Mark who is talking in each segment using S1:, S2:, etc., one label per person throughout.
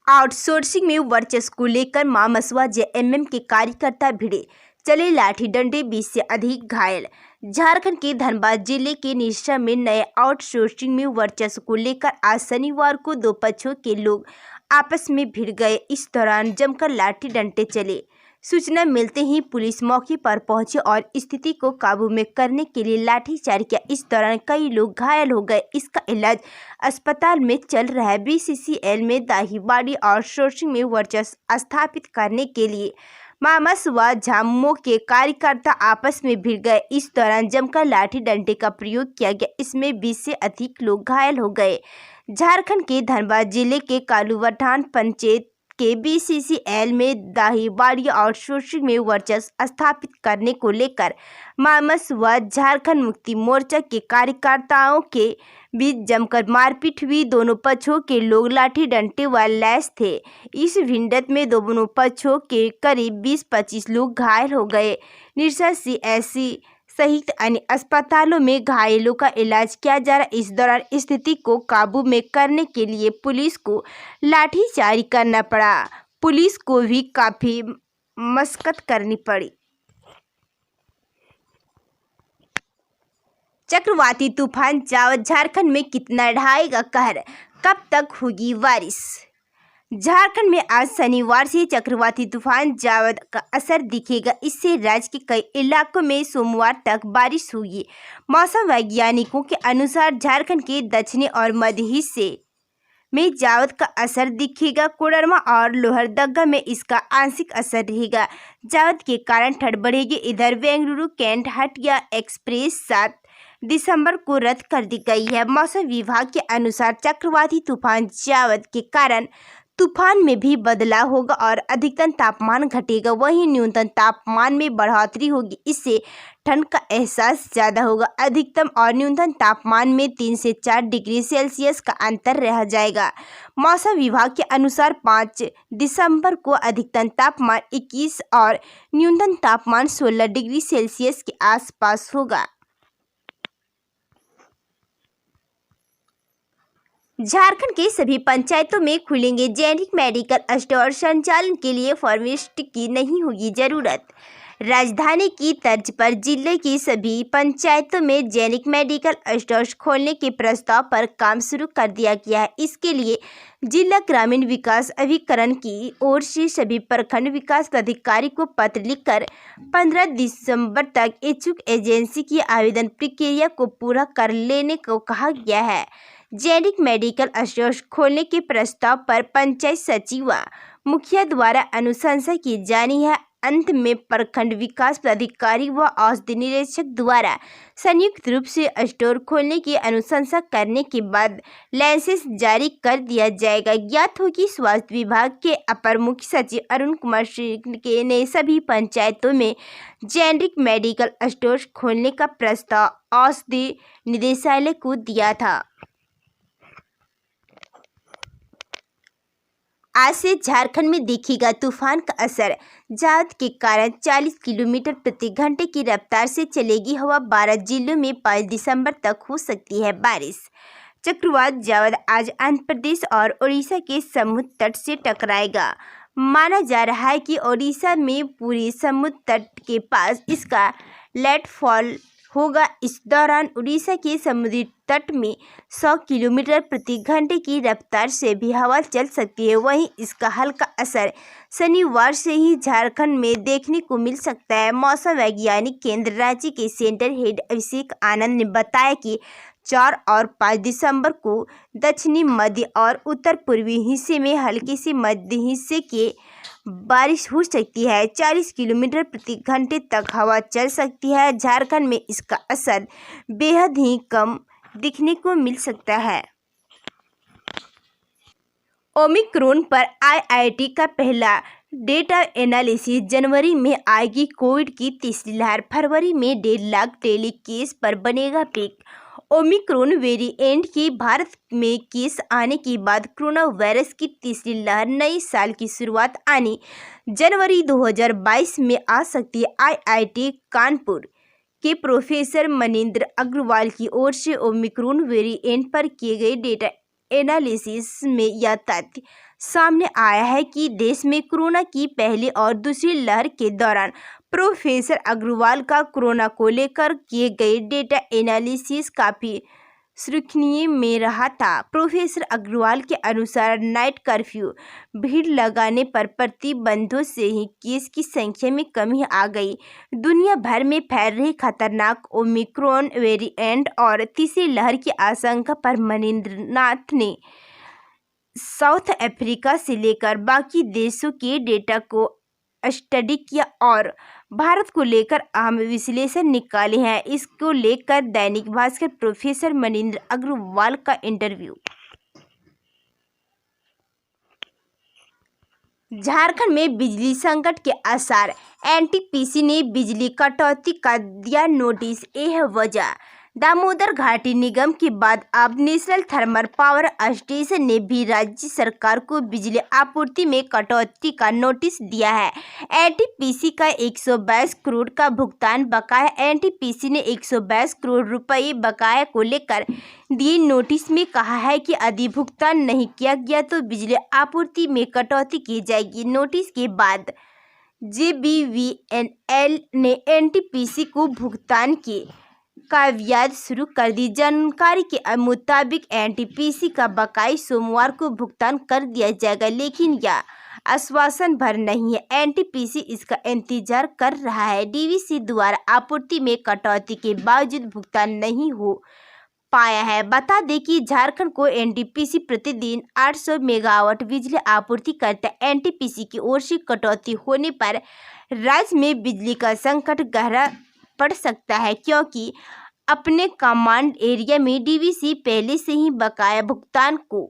S1: Outsourcing में वर्चस्व को लेकर मामसुआ जेएमएम के कार्यकर्ता भिड़े, चले लाठी डंडे, 20 से अधिक घायल। झारखंड के धनबाद जिले के निरसा में नए आउटसोर्सिंग में वर्चस्व को लेकर आज शनिवार को दो पक्षों के लोग आपस में भिड़ गए। इस दौरान जमकर लाठी डंडे चले। सूचना मिलते ही पुलिस मौके पर पहुंची और स्थिति को काबू में करने के लिए लाठीचार्ज किया। इस दौरान कई लोग घायल हो गए। इसका इलाज अस्पताल में चल रहा है। बीसीसीएल में दाहीवाड़ी आउटसोर्सिंग में वर्चस्व स्थापित करने के लिए मामसुआ झामुमो के कार्यकर्ता आपस में भिड़ गए। इस दौरान जमकर लाठी डंडे का प्रयोग किया गया। इसमें 20 से अधिक लोग घायल हो गए। झारखंड के धनबाद जिले के कालूवाठान पंचायत के बीसीसीएल में दाहीवाड़ी आउटसोर्सिंग में वर्चस्व स्थापित करने को लेकर मामसुआ झारखंड मुक्ति मोर्चा के कार्यकर्ताओं के बीच जमकर मारपीट हुई। दोनों पक्षों के लोग लाठी डंडे व लैस थे। इस भिड़ंत में दोनों पक्षों के करीब 20-25 लोग घायल हो गए। निरसा सीएससी सहित अन्य अस्पतालों में घायलों का इलाज किया जा रहा है। इस दौरान स्थिति को काबू में करने के लिए पुलिस को लाठीचार्ज करना पड़ा। पुलिस को भी काफी मशक्कत करनी पड़ी। चक्रवाती तूफान जावद झारखंड में कितना ढाएगा कहर, कब तक होगी बारिश? झारखंड में आज शनिवार से चक्रवाती तूफान जावद का असर दिखेगा। इससे राज्य के कई इलाकों में सोमवार तक बारिश होगी। मौसम वैज्ञानिकों के अनुसार झारखंड के दक्षिणी और मध्य हिस्से में जावद का असर दिखेगा। कोडरमा और लोहरदगा में इसका आंशिक असर रहेगा। जावद के कारण ठंड बढ़ेगी। इधर बेंगलुरु कैंट हटिया एक्सप्रेस 7 दिसंबर को रद्द कर दी गई है। मौसम विभाग के अनुसार चक्रवाती तूफान जावद के कारण तूफान में भी बदलाव होगा और अधिकतम तापमान घटेगा। वहीं न्यूनतम तापमान में बढ़ोतरी होगी। इससे ठंड का एहसास ज़्यादा होगा। अधिकतम और न्यूनतम तापमान में 3 से 4 डिग्री सेल्सियस का अंतर रह जाएगा। मौसम विभाग के अनुसार 5 दिसंबर को अधिकतम तापमान 21 और न्यूनतम तापमान 16 डिग्री सेल्सियस के आसपास होगा। झारखंड के सभी पंचायतों में खुलेंगे जेनेरिक मेडिकल स्टोर। संचालन के लिए फार्मासिस्ट की नहीं होगी जरूरत। राजधानी की तर्ज पर जिले की सभी पंचायतों में जेनेरिक मेडिकल स्टोर खोलने के प्रस्ताव पर काम शुरू कर दिया गया है। इसके लिए जिला ग्रामीण विकास अभिकरण की ओर से सभी प्रखंड विकास अधिकारी को पत्र लिखकर 15 दिसंबर तक इच्छुक एजेंसी की आवेदन प्रक्रिया को पूरा कर लेने को कहा गया है। जेनेरिक मेडिकल स्टोर खोलने के प्रस्ताव पर पंचायत सचिव व मुखिया द्वारा अनुशंसा की जानी है। अंत में प्रखंड विकास अधिकारी व औषधि निरीक्षक द्वारा संयुक्त रूप से स्टोर खोलने की अनुशंसा करने के बाद लाइसेंस जारी कर दिया जाएगा। ज्ञात हो कि स्वास्थ्य विभाग के अपर मुख्य सचिव अरुण कुमार सिंह ने सभी पंचायतों में जेनेरिक मेडिकल स्टोर खोलने का प्रस्ताव औषधि निदेशालय को दिया था। आज से झारखंड में दिखेगा तूफान का असर। जावद के कारण 40 किलोमीटर प्रति घंटे की रफ्तार से चलेगी हवा। 12 जिलों में 5 दिसंबर तक हो सकती है बारिश। चक्रवात जावद आज आंध्र प्रदेश और ओडिशा के समुद्र तट से टकराएगा। माना जा रहा है कि ओडिशा में पूरी समुद्र तट के पास इसका लैंडफॉल होगा। इस दौरान उड़ीसा के समुद्री तट में 100 किलोमीटर प्रति घंटे की रफ्तार से भी हवा चल सकती है। वहीं इसका हल्का असर शनिवार से ही झारखंड में देखने को मिल सकता है। मौसम वैज्ञानिक केंद्र रांची के सेंटर हेड अभिषेक आनंद ने बताया कि 4 और 5 दिसंबर को दक्षिणी मध्य और उत्तर पूर्वी हिस्से में हल्की से मध्य हिस्से के बारिश हो सकती है। 40 किलोमीटर प्रति घंटे तक हवा चल सकती है। झारखंड में इसका असर बेहद ही कम दिखने को मिल सकता है। ओमिक्रॉन पर आईआईटी का पहला डेटा एनालिसिस। जनवरी में आएगी कोविड की तीसरी लहर। फरवरी में 1.5 लाख डेली केस पर बनेगा पीक। ओमिक्रॉन वेरिएंट के भारत में केस आने के बाद कोरोना वायरस की तीसरी लहर नए साल की शुरुआत आनी जनवरी 2022 में आ सकती है। आईआईटी कानपुर के प्रोफेसर मनिंदर अग्रवाल की ओर से ओमिक्रॉन वेरिएंट पर किए गए डेटा एनालिसिस में यह तथ्य सामने आया है कि देश में कोरोना की पहली और दूसरी लहर के दौरान प्रोफेसर अग्रवाल का कोरोना को लेकर किए गए डेटा एनालिसिस काफ़ी सुर्खियों में रहा था। प्रोफेसर अग्रवाल के अनुसार नाइट कर्फ्यू, भीड़ लगाने पर प्रतिबंधों से ही केस की संख्या में कमी आ गई। दुनिया भर में फैल रहे खतरनाक ओमिक्रॉन वेरिएंट और तीसरी लहर की आशंका पर मनीन्द्रनाथ ने साउथ अफ्रीका से लेकर बाकी देशों के डेटा को स्टडी किया और भारत को लेकर अहम विश्लेषण निकाले हैं। इसको लेकर दैनिक भास्कर प्रोफेसर मनीन्द्र अग्रवाल का इंटरव्यू। झारखंड में बिजली संकट के आसार, एनटीपीसी ने बिजली कटौती का दिया नोटिस। यह वजह दामोदर घाटी निगम के बाद अब नेशनल थर्मल पावर स्टेशन ने भी राज्य सरकार को बिजली आपूर्ति में कटौती का नोटिस दिया है। एनटीपीसी का 122 करोड़ का भुगतान बकाया। एनटीपीसी ने 122 करोड़ रुपए बकाया को लेकर दिए नोटिस में कहा है कि यदि भुगतान नहीं किया गया तो बिजली आपूर्ति में कटौती की जाएगी। नोटिस के बाद जेबीवीएनएल ने एनटीपीसी को भुगतान की कावियाद शुरू कर दी। जानकारी के मुताबिक एनटीपीसी का बकाया सोमवार को भुगतान कर दिया जाएगा, लेकिन यह आश्वासन भर नहीं है। एनटीपीसी इसका इंतजार कर रहा है। डीवीसी द्वारा आपूर्ति में कटौती के बावजूद भुगतान नहीं हो पाया है। बता दें कि झारखंड को एनटीपीसी प्रतिदिन 800 मेगावाट बिजली आपूर्ति करता है। एनटीपीसी की ओर से कटौती होने पर राज्य में बिजली का संकट गहरा पड़ सकता है, क्योंकि अपने कमांड एरिया में डीवीसी पहले से ही बकाया भुगतान को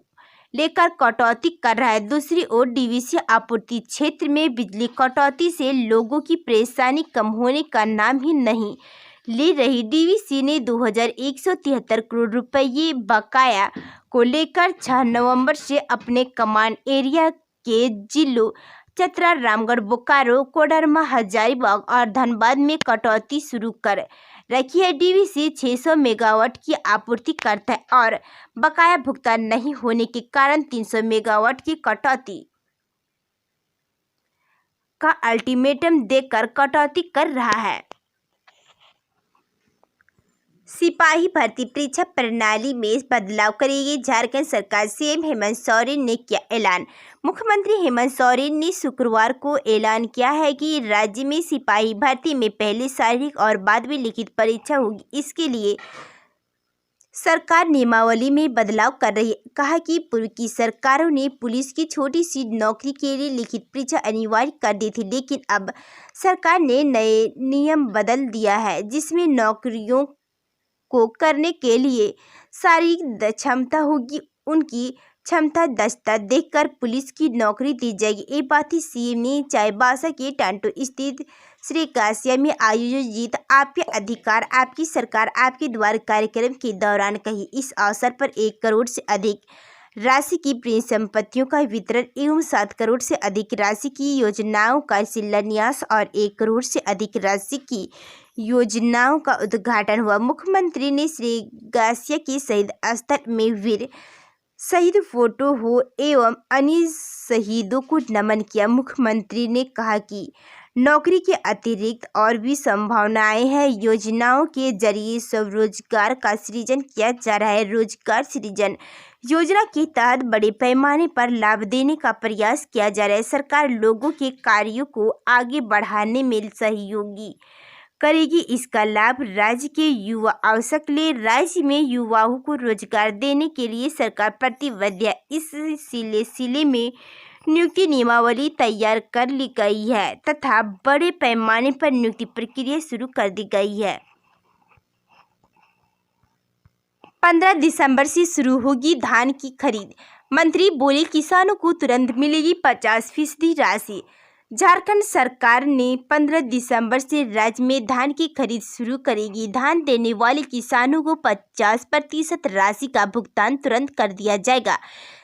S1: लेकर कटौती कर रहा है। दूसरी ओर डीवीसी आपूर्ति क्षेत्र में बिजली कटौती से लोगों की परेशानी कम होने का नाम ही नहीं ले रही। डीवीसी ने 2173 करोड़ रुपये बकाया को लेकर 6 नवंबर से अपने कमांड एरिया के जिलों चतरा, रामगढ़, बोकारो, कोडरमा, हजारीबाग और धनबाद में कटौती शुरू कर रखी है। डीवीसी 600 मेगावाट की आपूर्ति करता है और बकाया भुगतान नहीं होने के कारण 300 मेगावाट की कटौती का अल्टीमेटम देकर कटौती कर रहा है। सिपाही भर्ती परीक्षा प्रणाली में बदलाव करेगी झारखंड सरकार। सीएम हेमंत सोरेन ने किया ऐलान। मुख्यमंत्री हेमंत सोरेन ने शुक्रवार को ऐलान किया है कि राज्य में सिपाही भर्ती में पहले शारीरिक और बाद में लिखित परीक्षा होगी। इसके लिए सरकार नियमावली में बदलाव कर रही है। कहा कि पूर्व की सरकारों ने पुलिस की छोटी सी नौकरी के लिए लिखित परीक्षा अनिवार्य कर दी थी, लेकिन अब सरकार ने नए नियम बदल दिया है, जिसमें नौकरियों को करने के लिए शारीरिक क्षमता होगी। उनकी क्षमता दक्षता देखकर पुलिस की नौकरी दी जाएगी। ये बात सीएम ने चाईबासा के टांटो स्थित श्री कासिया में आयोजित आपके अधिकार आपकी सरकार आपके द्वार कार्यक्रम के दौरान कही। इस अवसर पर 1 करोड़ से अधिक राशि की परिसंपत्तियों का वितरण एवं 7 करोड़ से अधिक राशि की योजनाओं का शिलान्यास और 1 करोड़ से अधिक राशि की योजनाओं का उद्घाटन हुआ। मुख्यमंत्री ने श्री गासिया के शहीद स्थल में वीर शहीद फोटो हो एवं अन्य शहीदों को नमन किया। मुख्यमंत्री ने कहा कि नौकरी के अतिरिक्त और भी संभावनाएं हैं। योजनाओं के जरिए स्वरोजगार का सृजन किया जा रहा है। रोजगार सृजन योजना के तहत बड़े पैमाने पर लाभ देने का प्रयास किया जा रहा है। सरकार लोगों के कार्यों को आगे बढ़ाने में सहयोगी करेगी। इसका लाभ राज्य के युवा अवसर ले। राज्य में युवाओं को रोजगार देने के लिए सरकार प्रतिबद्ध है। इस सिलसिले में नियुक्ति नियमावली तैयार कर ली गई है तथा बड़े पैमाने पर नियुक्ति प्रक्रिया शुरू कर दी गई है। 15 दिसंबर से शुरू होगी धान की खरीद। मंत्री बोले किसानों को तुरंत मिलेगी 50% राशि। झारखंड सरकार ने 15 दिसंबर से राज्य में धान की खरीद शुरू करेगी। धान देने वाले किसानों को 50% राशि का भुगतान तुरंत कर दिया जाएगा,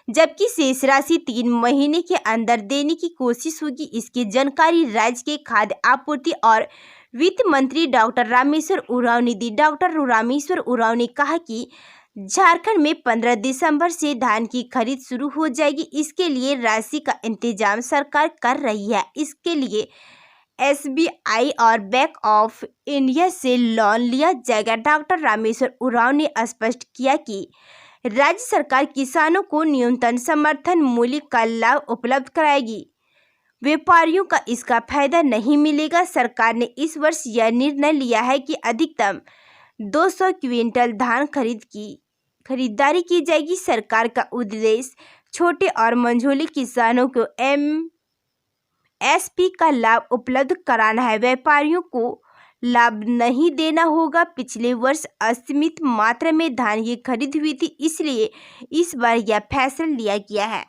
S1: जबकि शेष राशि 3 महीने के अंदर देने की कोशिश होगी। इसकी जानकारी राज्य के खाद्य आपूर्ति और वित्त मंत्री डॉक्टर रामेश्वर उरांव ने दी। डॉक्टर रामेश्वर उरांव ने कहा कि झारखंड में 15 दिसंबर से धान की खरीद शुरू हो जाएगी। इसके लिए राशि का इंतजाम सरकार कर रही है। इसके लिए SBI और बैंक ऑफ इंडिया से लोन लिया जाएगा। डॉक्टर रामेश्वर उरांव ने स्पष्ट किया कि राज्य सरकार किसानों को न्यूनतम समर्थन मूल्य का लाभ उपलब्ध कराएगी। व्यापारियों का इसका फायदा नहीं मिलेगा। सरकार ने इस वर्ष यह निर्णय लिया है कि अधिकतम 200 क्विंटल धान खरीदारी की जाएगी। सरकार का उद्देश्य छोटे और मझोले किसानों को MSP का लाभ उपलब्ध कराना है। व्यापारियों को लाभ नहीं देना होगा। पिछले वर्ष असीमित मात्रा में धान की खरीद हुई थी, इसलिए इस बार यह फैसला लिया गया है।